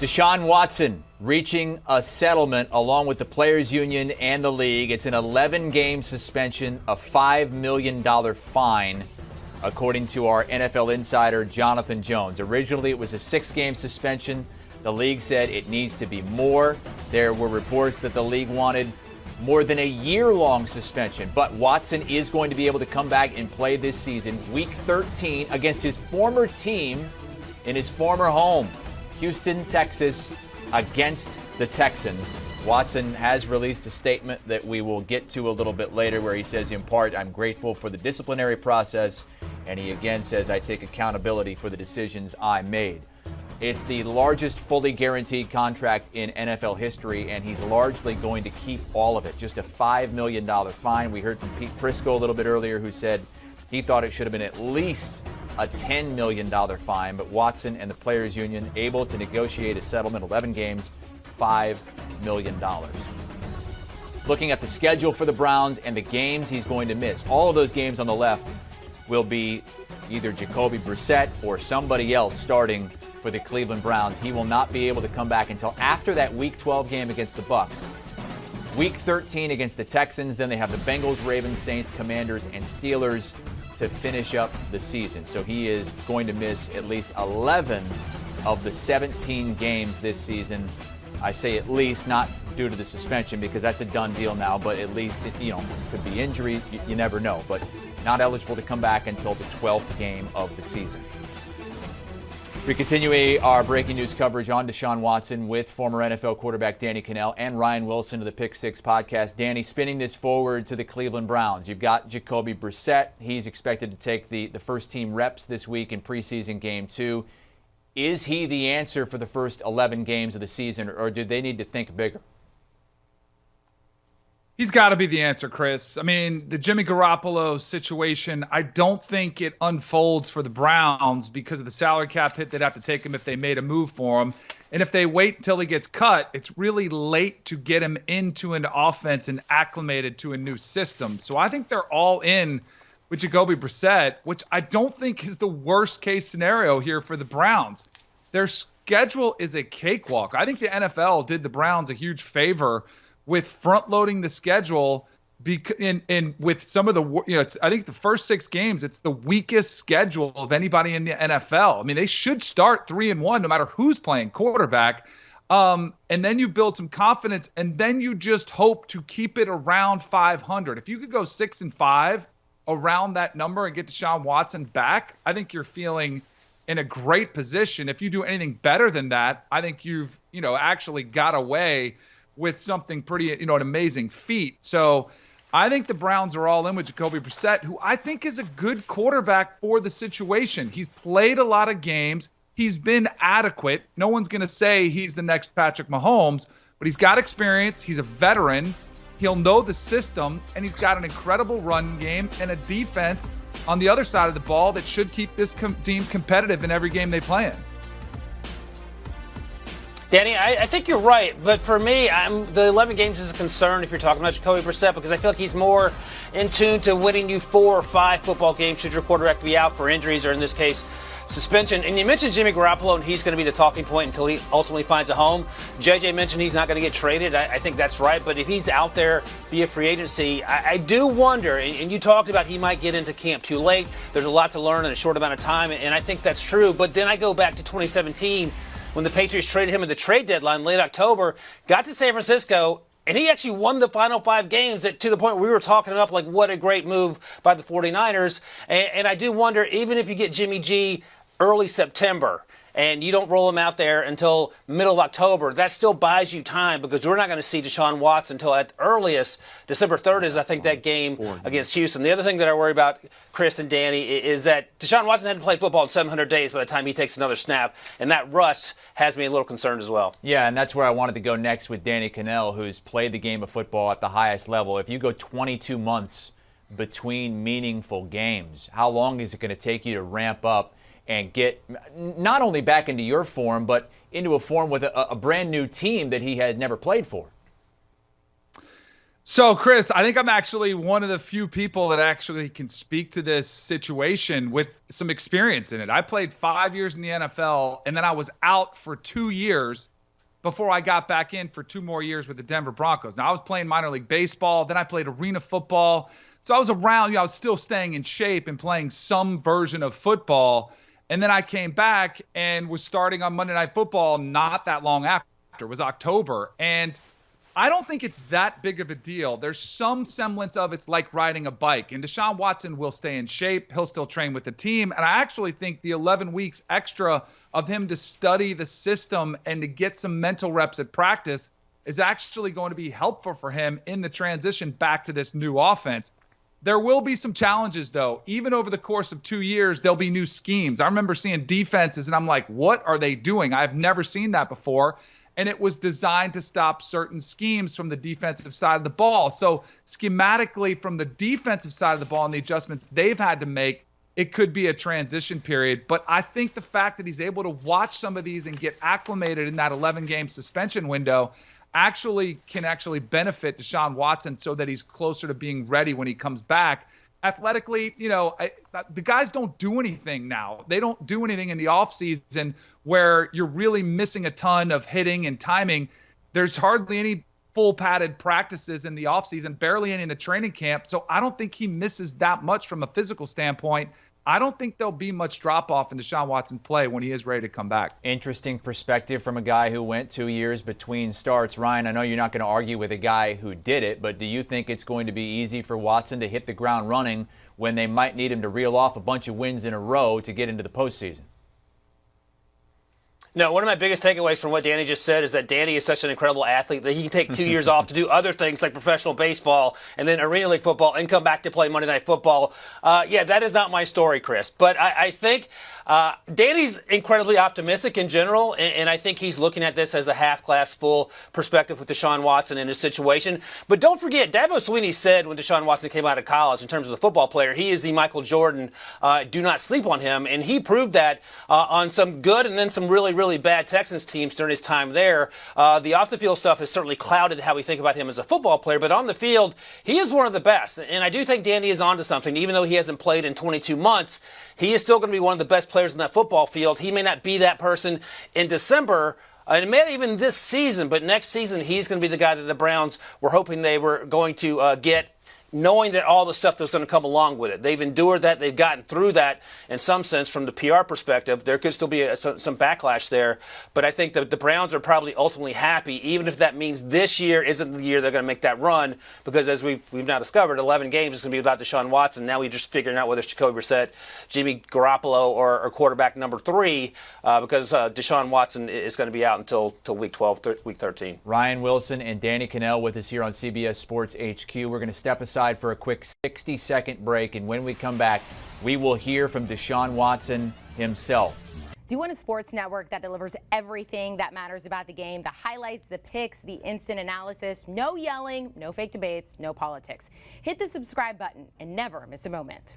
Deshaun Watson reaching a settlement along with the Players Union and the league. It's an 11-game suspension, a $5 million fine, according to our NFL insider, Jonathan Jones. Originally, it was a 6-game suspension. The league said it needs to be more. There were reports that the league wanted more than a year-long suspension. But Watson is going to be able to come back and play this season, Week 13, against his former team in his former home, Houston, Texas, against the Texans. Watson has released a statement that we will get to a little bit later where he says, in part, I'm grateful for the disciplinary process, and he again says, I take accountability for the decisions I made. It's the largest fully guaranteed contract in NFL history, and he's largely going to keep all of it. Just a $5 million fine. We heard from Pete Prisco a little bit earlier, who said he thought it should have been at least a $10 million fine, but Watson and the Players Union able to negotiate a settlement, 11 games, $5 million. Looking at the schedule for the Browns and the games he's going to miss, all of those games on the left will be either Jacoby Brissett or somebody else starting for the Cleveland Browns. He will not be able to come back until after that Week 12 game against the Bucs. Week 13 against the Texans, then they have the Bengals, Ravens, Saints, Commanders, and Steelers to finish up the season. So he is going to miss at least 11 of the 17 games this season. I say at least, not due to the suspension because that's a done deal now, but at least, could be injury. You never know. But not eligible to come back until the 12th game of the season. We continue our breaking news coverage on Deshaun Watson with former NFL quarterback Danny Kannell and Ryan Wilson of the Pick Six podcast. Danny, spinning this forward to the Cleveland Browns. You've got Jacoby Brissett. He's expected to take the first team reps this week in preseason game 2. Is he the answer for the first 11 games of the season, or do they need to think bigger? He's got to be the answer, Chris. I mean, the Jimmy Garoppolo situation, I don't think it unfolds for the Browns because of the salary cap hit they'd have to take him if they made a move for him. And if they wait until he gets cut, it's really late to get him into an offense and acclimated to a new system. So I think they're all in with Jacoby Brissett, which I don't think is the worst case scenario here for the Browns. Their schedule is a cakewalk. I think the NFL did the Browns a huge favor with front-loading the schedule, and with some of the, I think the first 6 games, it's the weakest schedule of anybody in the NFL. I mean, they should start 3-1 no matter who's playing quarterback. And then you build some confidence, and then you just hope to keep it around 500. If you could go 6-5 around that number and get Deshaun Watson back, I think you're feeling in a great position. If you do anything better than that, I think you've, actually got away with something pretty, an amazing feat. So I think the Browns are all in with Jacoby Brissett, who I think is a good quarterback for the situation. He's played a lot of games. He's been adequate. No one's going to say he's the next Patrick Mahomes, but he's got experience. He's a veteran. He'll know the system, and he's got an incredible run game and a defense on the other side of the ball that should keep this team competitive in every game they play in. Danny, I think you're right, but for me, the 11 games is a concern if you're talking about Jacoby Brissett because I feel like he's more in tune to winning you 4 or 5 football games should your quarterback be out for injuries or, in this case, suspension. And you mentioned Jimmy Garoppolo, and he's going to be the talking point until he ultimately finds a home. JJ mentioned he's not going to get traded. I think that's right, but if he's out there via free agency, I do wonder, and you talked about he might get into camp too late. There's a lot to learn in a short amount of time, and I think that's true. But then I go back to 2017 when the Patriots traded him at the trade deadline late October, got to San Francisco, and he actually won the final 5 games to the point where we were talking up like what a great move by the 49ers. And I do wonder, even if you get Jimmy G early September and you don't roll him out there until middle of October, that still buys you time because we're not going to see Deshaun Watson until at earliest December 3rd is, I think, that game against Houston. The other thing that I worry about, Chris and Danny, is that Deshaun Watson hadn't played football in 700 days by the time he takes another snap, and that rust has me a little concerned as well. Yeah, and that's where I wanted to go next with Danny Kannell, who's played the game of football at the highest level. If you go 22 months between meaningful games, how long is it going to take you to ramp up and get not only back into your form, but into a form with a brand new team that he had never played for? So, Chris, I think I'm actually one of the few people that actually can speak to this situation with some experience in it. I played 5 years in the NFL, and then I was out for 2 years before I got back in for 2 more years with the Denver Broncos. Now, I was playing minor league baseball, then I played arena football. So I was around, I was still staying in shape and playing some version of football. And then I came back and was starting on Monday Night Football not that long after. It was October. And I don't think it's that big of a deal. There's some semblance of it's like riding a bike. And Deshaun Watson will stay in shape. He'll still train with the team. And I actually think the 11 weeks extra of him to study the system and to get some mental reps at practice is actually going to be helpful for him in the transition back to this new offense. There will be some challenges, though. Even over the course of 2 years, there'll be new schemes. I remember seeing defenses, and I'm like, what are they doing? I've never seen that before. And it was designed to stop certain schemes from the defensive side of the ball. So schematically, from the defensive side of the ball and the adjustments they've had to make, it could be a transition period. But I think the fact that he's able to watch some of these and get acclimated in that 11-game suspension window can actually benefit Deshaun Watson so that he's closer to being ready when he comes back. Athletically, the guys don't do anything now. They don't do anything in the offseason where you're really missing a ton of hitting and timing. There's hardly any full padded practices in the offseason, barely any in the training camp. So I don't think he misses that much from a physical standpoint. I don't think there'll be much drop-off in Deshaun Watson's play when he is ready to come back. Interesting perspective from a guy who went 2 years between starts. Ryan, I know you're not going to argue with a guy who did it, but do you think it's going to be easy for Watson to hit the ground running when they might need him to reel off a bunch of wins in a row to get into the postseason? No, one of my biggest takeaways from what Danny just said is that Danny is such an incredible athlete that he can take 2 years off to do other things like professional baseball and then arena league football and come back to play Monday Night Football. That is not my story, Chris. But I think Danny's incredibly optimistic in general, and I think he's looking at this as a half-glass full perspective with Deshaun Watson in his situation. But don't forget, Dabo Swinney said when Deshaun Watson came out of college, in terms of the football player, he is the Michael Jordan, do not sleep on him. And he proved that on some good and then some really, really bad Texans teams during his time there. The off-the-field stuff has certainly clouded how we think about him as a football player, but on the field, he is one of the best. And I do think Danny is onto something. Even though he hasn't played in 22 months, he is still going to be one of the best players in that football field. He may not be that person in December, and maybe even this season, but next season he's going to be the guy that the Browns were hoping they were going to get, knowing that all the stuff that's going to come along with it. They've endured that. They've gotten through that in some sense from the PR perspective. There could still be some backlash there. But I think that the Browns are probably ultimately happy, even if that means this year isn't the year they're going to make that run, because as we've now discovered, 11 games is going to be without Deshaun Watson. Now we're just figuring out whether it's Jacoby Brissett, Jimmy Garoppolo, or quarterback number 3, because Deshaun Watson is going to be out until week 12, week 13. Ryan Wilson and Danny Kannell with us here on CBS Sports HQ. We're going to step aside for a quick 60-second break, and when we come back, we will hear from Deshaun Watson himself. Do you want a sports network that delivers everything that matters about the game? The highlights, the picks, the instant analysis, no yelling, no fake debates, no politics. Hit the subscribe button and never miss a moment.